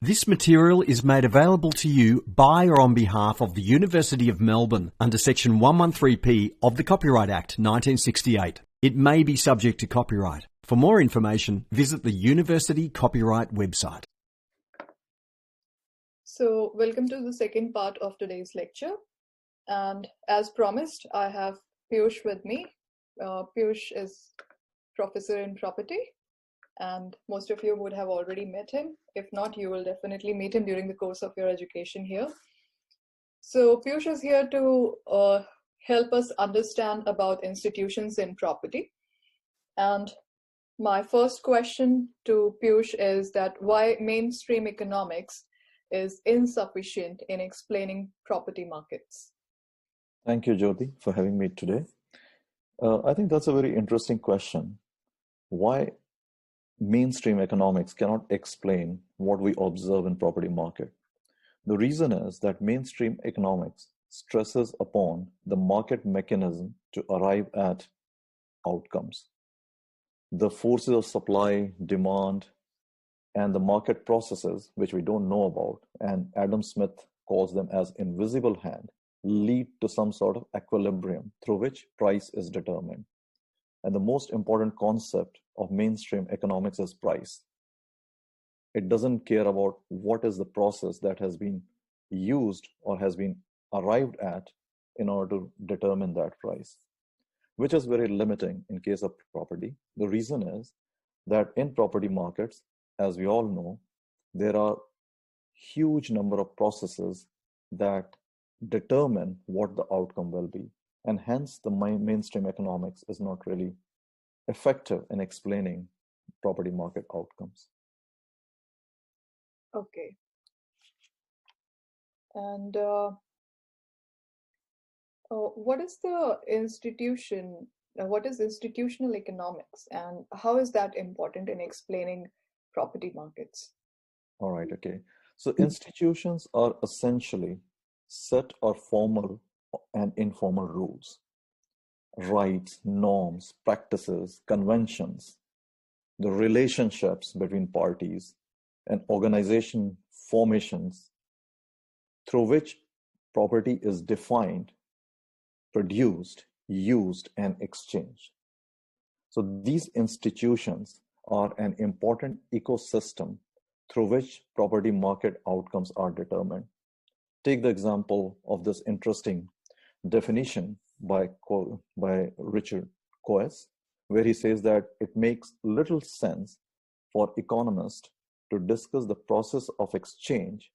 This material is made available to you by or on behalf of the University of Melbourne under Section 113P of the Copyright Act 1968. It may be subject to copyright. For more information, visit the University Copyright website. So, welcome to the second part of today's lecture. And as promised, I have Piyush with me. Piyush is professor in property, and most of you would have already met him. If not, you will definitely meet him during the course of your education here. So Piyush is here to help us understand about institutions in property. And my first question to Piyush is that why mainstream economics is insufficient in explaining property markets? Thank you, Jyoti, for having me today. I think that's a very interesting question. Why mainstream economics cannot explain what we observe in property market? The reason is that mainstream economics stresses upon the market mechanism to arrive at outcomes. The forces of supply, demand, and the market processes, which we don't know about, and Adam Smith calls them as invisible hand, lead to some sort of equilibrium through which price is determined. And the most important concept of mainstream economics is price. It doesn't care about what is the process that has been used or has been arrived at in order to determine that price, which is very limiting in case of property. The reason is that in property markets, as we all know, there are huge number of processes that determine what the outcome will be. And hence the mainstream economics is not really effective in explaining property market outcomes. Okay. And what is the institution? What is institutional economics, and how is that important in explaining property markets? All right, okay. So institutions are essentially set or formal and informal rules, rights, norms, practices, conventions, the relationships between parties, and organization formations through which property is defined, produced, used, and exchanged. So these institutions are an important ecosystem through which property market outcomes are determined. Take the example of this interesting definition by Richard Coase, where he says that it makes little sense for economists to discuss the process of exchange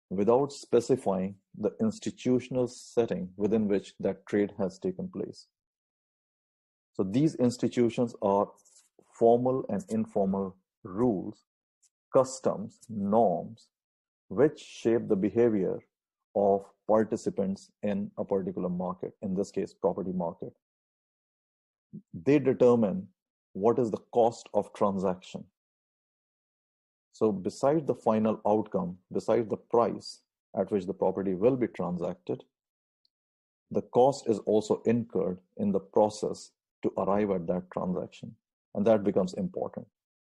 without specifying the institutional setting within which that trade has taken place. So these institutions are formal and informal rules, customs, norms, which shape the behavior of participants in a particular market, in this case, property market. They determine what is the cost of transaction. So beside the final outcome, beside the price at which the property will be transacted, the cost is also incurred in the process to arrive at that transaction. And that becomes important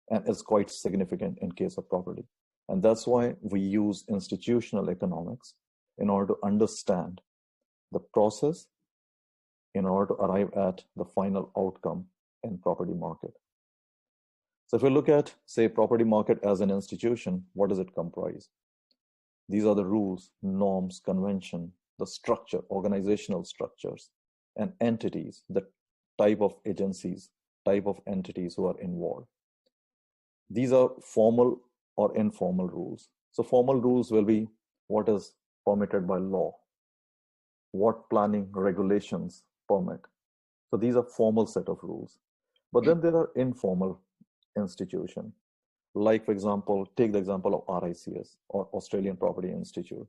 and is quite significant in case of property. And that's why we use institutional economics in order to understand the process in order to arrive at the final outcome in property market. So if we look at, say, property market as an institution, what does it comprise? These are the rules, norms, convention, the structure, organizational structures, and entities, the type of agencies, type of entities who are involved. These are formal or informal rules. So formal rules will be what is permitted by law, what planning regulations permit. So these are formal set of rules. But then there are informal institutions. Like, for example, take the example of RICS, or Australian Property Institute,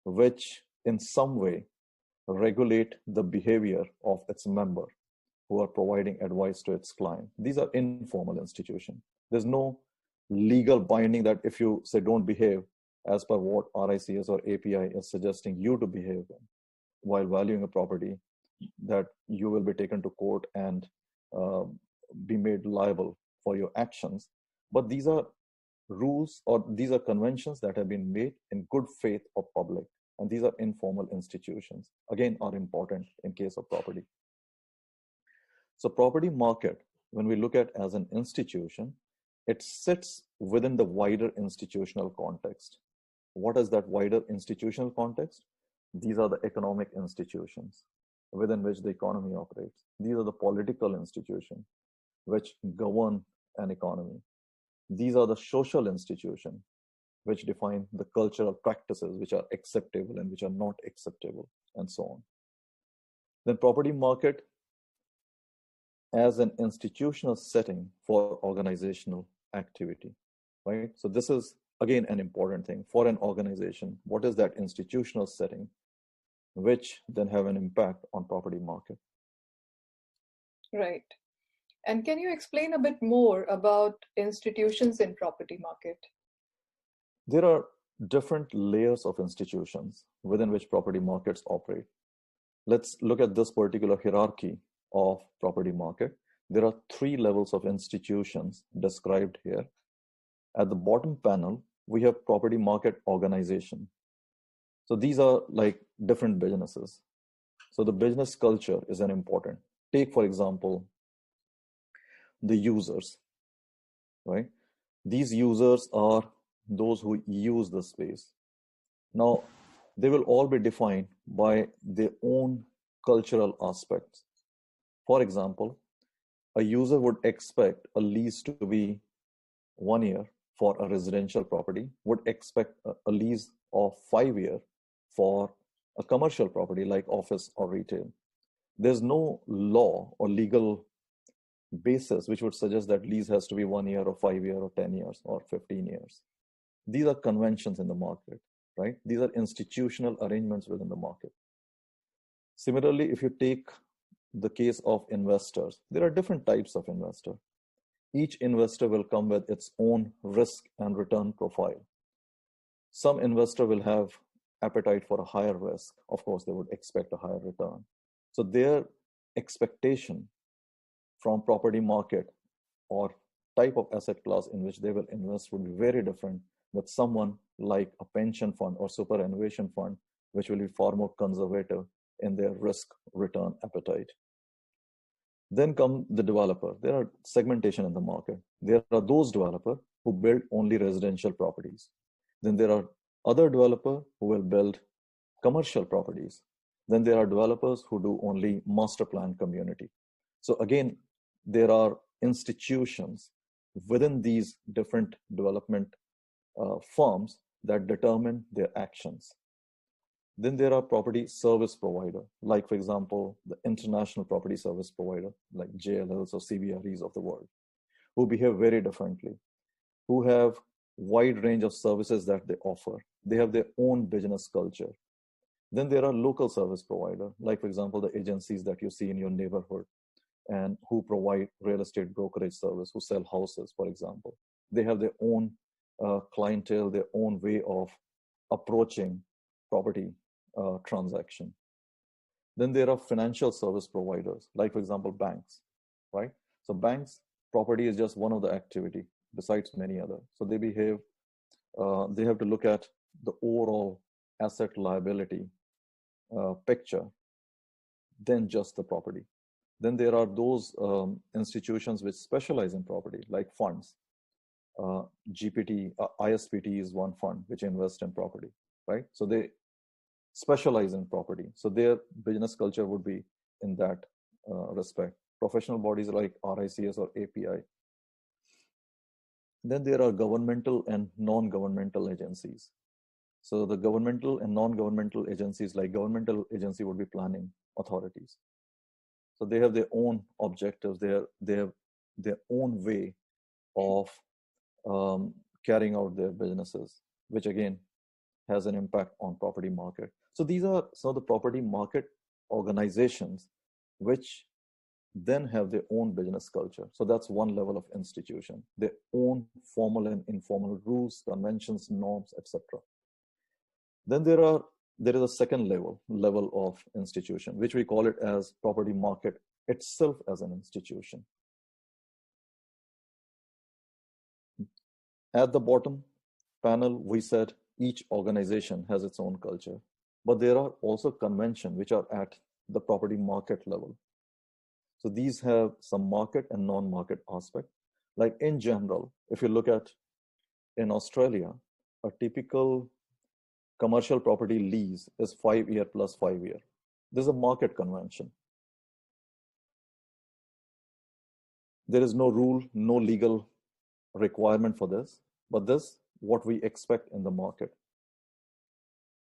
which in some way regulate the behavior of its member who are providing advice to its client. These are informal institutions. There's no legal binding that if you say don't behave as per what RICS or API is suggesting you to behave while valuing a property, that you will be taken to court and be made liable for your actions. But these are rules, or these are conventions that have been made in good faith of public. And these are informal institutions, again, are important in case of property. So property market, when we look at as an institution, it sits within the wider institutional context. What is that wider institutional context? These are the economic institutions within which the economy operates. These are the political institutions which govern an economy. These are the social institutions which define the cultural practices which are acceptable and which are not acceptable, and so on. Then property market as an institutional setting for organizational activity, right? So this is, again, an important thing for an organization. What is that institutional setting which then have an impact on property market? Right. And can you explain a bit more about institutions in property market? There are different layers of institutions within which property markets operate. Let's look at this particular hierarchy of property market. There are 3 levels of institutions described here. At the bottom panel, we have property market organization. So these are like different businesses. So the business culture is an important. Take, for example, the users, right? These users are those who use the space. Now, they will all be defined by their own cultural aspects. For example, a user would expect a lease to be 1 year for a residential property, would expect a lease of 5 years for a commercial property like office or retail. There's no law or legal basis which would suggest that lease has to be 1 year or 5 years or 10 years or 15 years. These are conventions in the market, right? These are institutional arrangements within the market. Similarly, if you take the case of investors, there are different types of investor. Each investor will come with its own risk and return profile. Some investor will have appetite for a higher risk. Of course, they would expect a higher return. So their expectation from property market or type of asset class in which they will invest would be very different with someone like a pension fund or superannuation fund, which will be far more conservative in their risk return appetite. Then come the developer. There are segmentation in the market. There are those developers who build only residential properties. Then there are other developers who will build commercial properties. Then there are developers who do only master plan community. So again, there are institutions within these different development firms that determine their actions. Then there are property service provider, like for example, the international property service provider, like JLLs or CBREs of the world, who behave very differently, who have wide range of services that they offer. They have their own business culture. Then there are local service provider, like for example, the agencies that you see in your neighborhood and who provide real estate brokerage service, who sell houses, for example. They have their own clientele, their own way of approaching property transaction. Then there are financial service providers, like for example, banks, right? So banks, property is just one of the activity besides many other. So they behave, they have to look at the overall asset liability picture than just the property. Then there are those institutions which specialize in property, like funds. GPT, ISPT is one fund which invests in property, right? So they specialize in property. So their business culture would be in that respect. Professional bodies like RICS or API. Then there are governmental and non-governmental agencies. So the governmental and non-governmental agencies, like governmental agency would be planning authorities. So they have their own objectives. They have their own way of carrying out their businesses, which again has an impact on property market. So these are some of the property market organizations which then have their own business culture. So that's one level of institution, their own formal and informal rules, conventions, norms, etc. Then there is a second level of institution, which we call it as property market itself as an institution. At the bottom panel, we said each organization has its own culture, but there are also conventions which are at the property market level. So these have some market and non-market aspect. Like in general, if you look at in Australia, a typical commercial property lease is 5 year plus 5 year. This is a market convention. There is no rule, no legal requirement for this, but this what we expect in the market.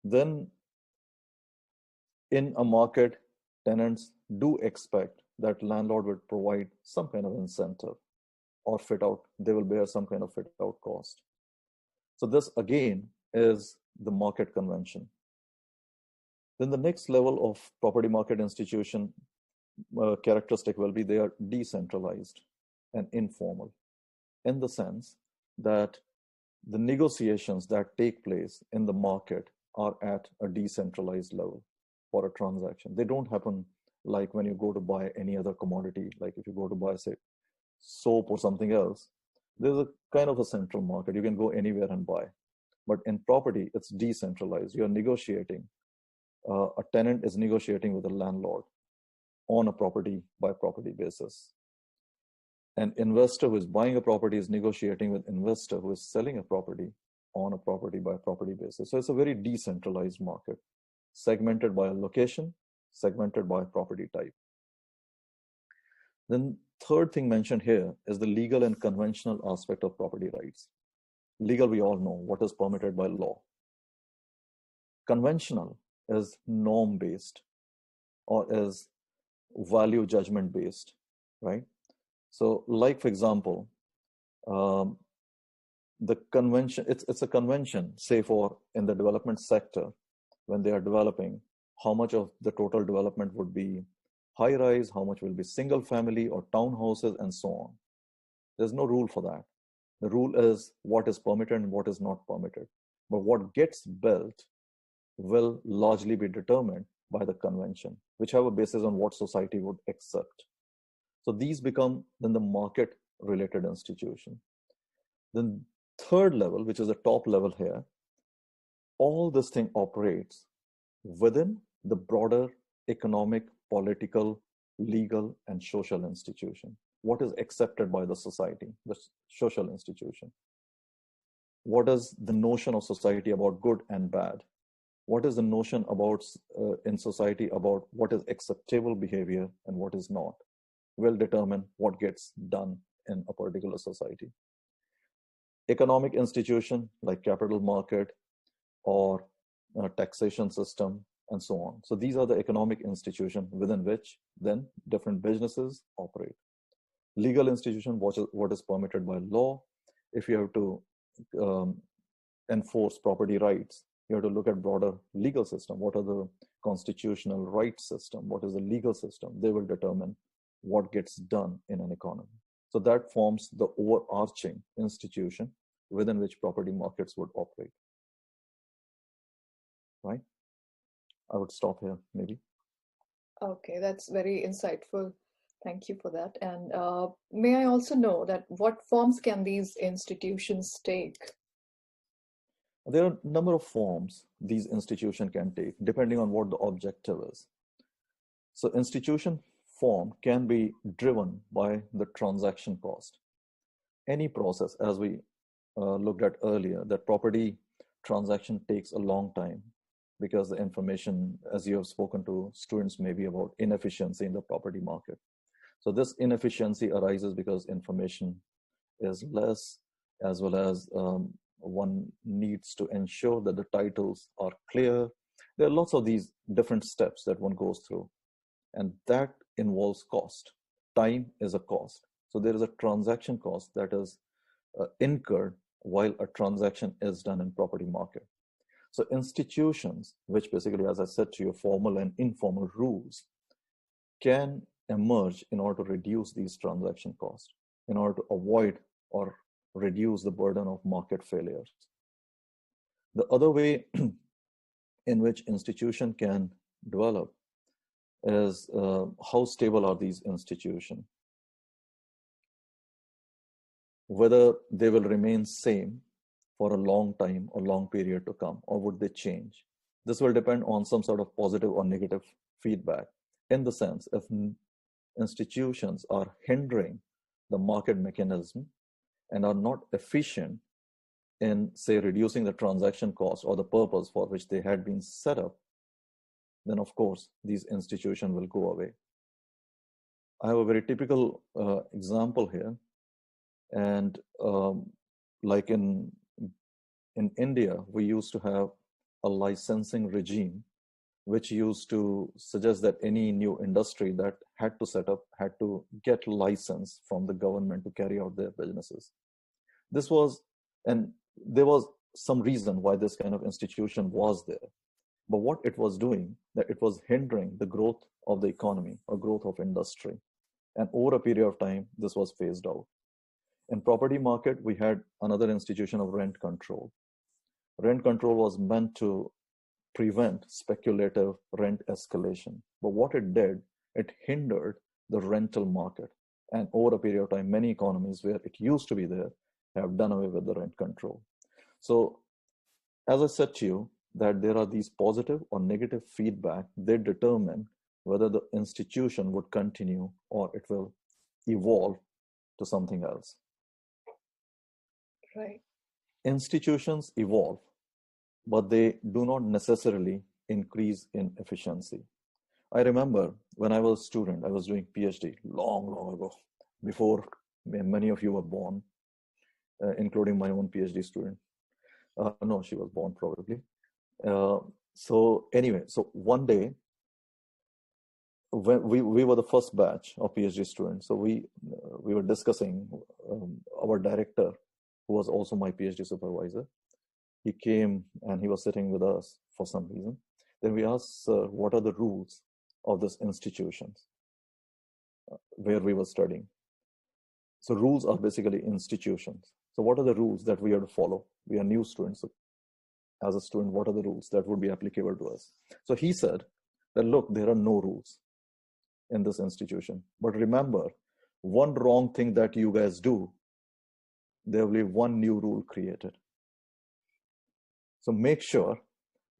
Then in a market, tenants do expect that landlord would provide some kind of incentive or fit out, they will bear some kind of fit out cost. So this again is the market convention. Then the next level of property market institution characteristic will be they are decentralized and informal, in the sense that the negotiations that take place in the market are at a decentralized level for a transaction. They don't happen like when you go to buy any other commodity, like if you go to buy, say, soap or something else, there's a kind of a central market. You can go anywhere and buy. But in property, it's decentralized. You're negotiating. A tenant is negotiating with a landlord on a property by property basis. An investor who is buying a property is negotiating with investor who is selling a property on a property by property basis. So it's a very decentralized market, segmented by a location, segmented by property type. Then third thing mentioned here is the legal and conventional aspect of property rights. Legal, we all know what is permitted by law. Conventional is norm-based or is value judgment-based, right? So like, for example, the convention, it's a convention, say for in the development sector, when they are developing, how much of the total development would be high rise, how much will be single family or townhouses and so on. There's no rule for that. The rule is what is permitted and what is not permitted. But what gets built will largely be determined by the convention, which have a basis on what society would accept. So these become then the market related institution. Then third level, which is the top level here, all this thing operates within the broader economic, political, legal, and social institution. What is accepted by the society, the social institution? What is the notion of society about good and bad? What is the notion about in society about what is acceptable behavior and what is not? Will determine what gets done in a particular society. Economic institution like capital market or taxation system and so on. So these are the economic institution within which then different businesses operate. Legal institution, what is permitted by law. If you have to enforce property rights, you have to look at broader legal system. What are the constitutional rights system? What is the legal system? They will determine what gets done in an economy. So that forms the overarching institution within which property markets would operate. Right? I would stop here, maybe. Okay, that's very insightful. Thank you for that. And may I also know that what forms can these institutions take? There are a number of forms these institutions can take, depending on what the objective is. So institution form can be driven by the transaction cost. Any process, as we looked at earlier, that property transaction takes a long time because the information, as you have spoken to students, maybe about inefficiency in the property market. So this inefficiency arises because information is less, as well as one needs to ensure that the titles are clear. There are lots of these different steps that one goes through, and that involves cost. Time is a cost. So there is a transaction cost that is incurred while a transaction is done in property market. So institutions, which basically, as I said to you, formal and informal rules, can emerge in order to reduce these transaction costs, in order to avoid or reduce the burden of market failures. The other way in which institution can develop is how stable are these institutions. whether they will remain same for a long time or long period to come, or would they change? This will depend on some sort of positive or negative feedback. In the sense, if institutions are hindering the market mechanism and are not efficient in, say, reducing the transaction cost or the purpose for which they had been set up, then of course these institutions will go away. I have a very typical example here, and like in India, we used to have a licensing regime which used to suggest that any new industry that had to set up had to get license from the government to carry out their businesses. This was, and there was some reason why this kind of institution was there. But what it was doing, that it was hindering the growth of the economy or growth of industry. And over a period of time, this was phased out. In property market, we had another institution of rent control. Rent control was meant to prevent speculative rent escalation. But what it did, it hindered the rental market. And over a period of time, many economies where it used to be there have done away with the rent control. So as I said to you, that there are these positive or negative feedback, they determine whether the institution would continue or it will evolve to something else. Right. Institutions evolve, but they do not necessarily increase in efficiency. I remember when I was a student, I was doing PhD long, long ago, before many of you were born, including my own PhD student. No, she was born probably. So anyway, so one day, when we were the first batch of PhD students, so we were discussing, our director, who was also my PhD supervisor, he came and he was sitting with us for some reason. Then we asked, sir, what are the rules of this institutions where we were studying? So rules are basically institutions. So what are the rules that we have to follow? We are new students. So as a student, what are the rules that would be applicable to us? So he said that, look, there are no rules in this institution. But remember, one wrong thing that you guys do, there will be one new rule created. So make sure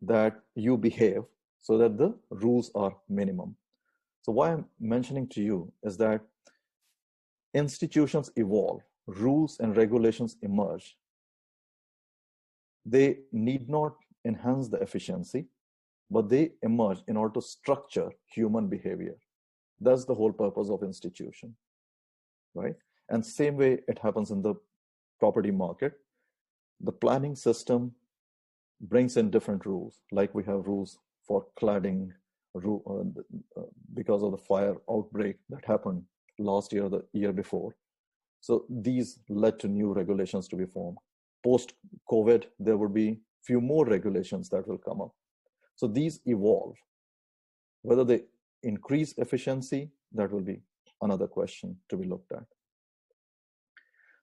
that you behave so that the rules are minimum. So why I'm mentioning to you is that institutions evolve, rules and regulations emerge. They need not enhance the efficiency, but they emerge in order to structure human behavior. That's the whole purpose of institution, right? And same way it happens in the property market. The planning system brings in different rules, like we have rules for cladding, because of the fire outbreak that happened last year or the year before. So these led to new regulations to be formed. Post-COVID, there would be few more regulations that will come up. So these evolve. Whether they increase efficiency, that will be another question to be looked at.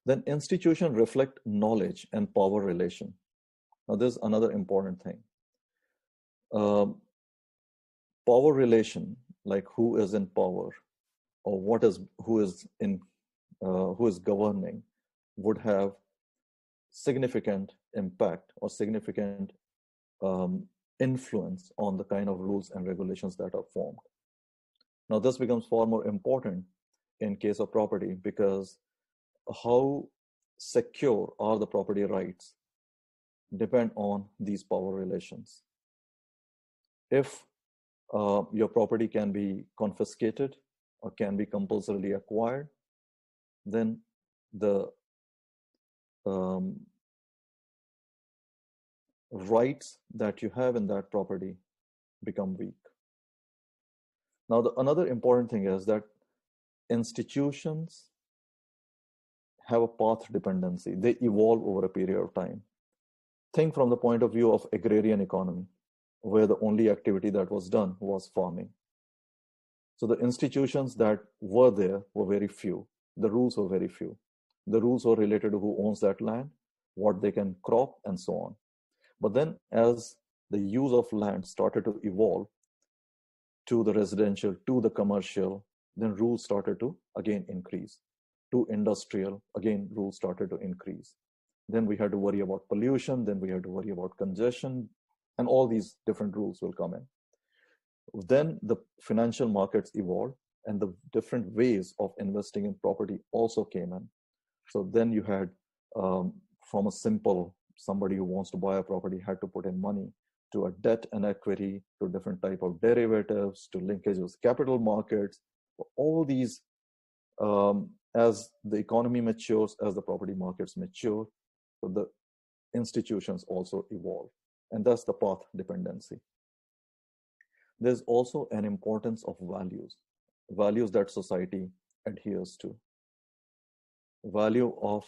Then institutions reflect knowledge and power relation. Now, there's another important thing. Power relation, like who is in power, or who is governing, would have significant impact or significant influence on the kind of rules and regulations that are formed. Now, this becomes far more important in case of property, because how secure are the property rights depend on these power relations. If your property can be confiscated or can be compulsorily acquired, then the rights that you have in that property become weak. Now, another important thing is that institutions have a path dependency. They evolve over a period of time. Think from the point of view of agrarian economy, where the only activity that was done was farming. So the institutions that were there were very few. The rules were very few. The rules were related to who owns that land, what they can crop, and so on. But then as the use of land started to evolve to the residential, to the commercial, then rules started to again increase. to industrial, again, rules started to increase. Then we had to worry about pollution, then we had to worry about congestion, and all these different rules will come in. Then the financial markets evolved, and the different ways of investing in property also came in. So then you had from a simple somebody who wants to buy a property had to put in money, to a debt and equity, to different type of derivatives, to linkage with capital markets. All these, as the economy matures, as the property markets mature, so the institutions also evolve. And that's the path dependency. There's also an importance of values that society adheres to. Value of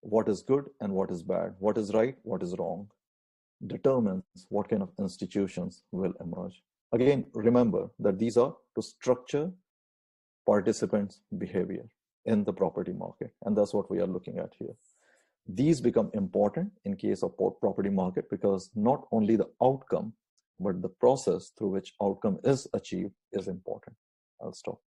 what is good and what is bad, what is right, what is wrong, determines what kind of institutions will emerge. Again, remember that these are to structure participants' behavior in the property market, and that's what we are looking at here. These become important in case of property market because not only the outcome, but the process through which outcome is achieved is important. I'll stop.